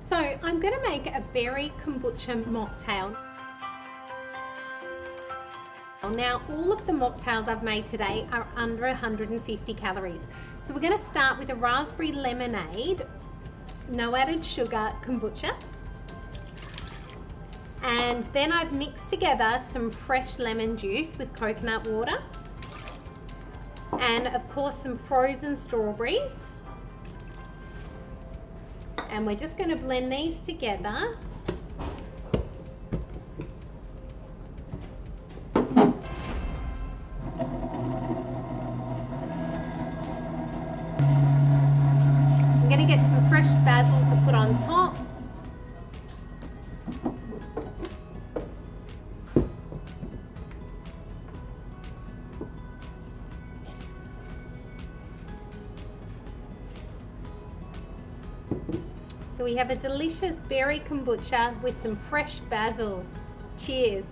So I'm going to make a berry kombucha mocktail. Now all of the mocktails I've made today are under 150 calories. So we're going to start with a raspberry lemonade, no added sugar kombucha. And then I've mixed together some fresh lemon juice with coconut water. And of course some frozen strawberries. And we're just going to blend these together. I'm going to get some fresh basil to put on top. So we have a delicious berry kombucha with some fresh basil. Cheers.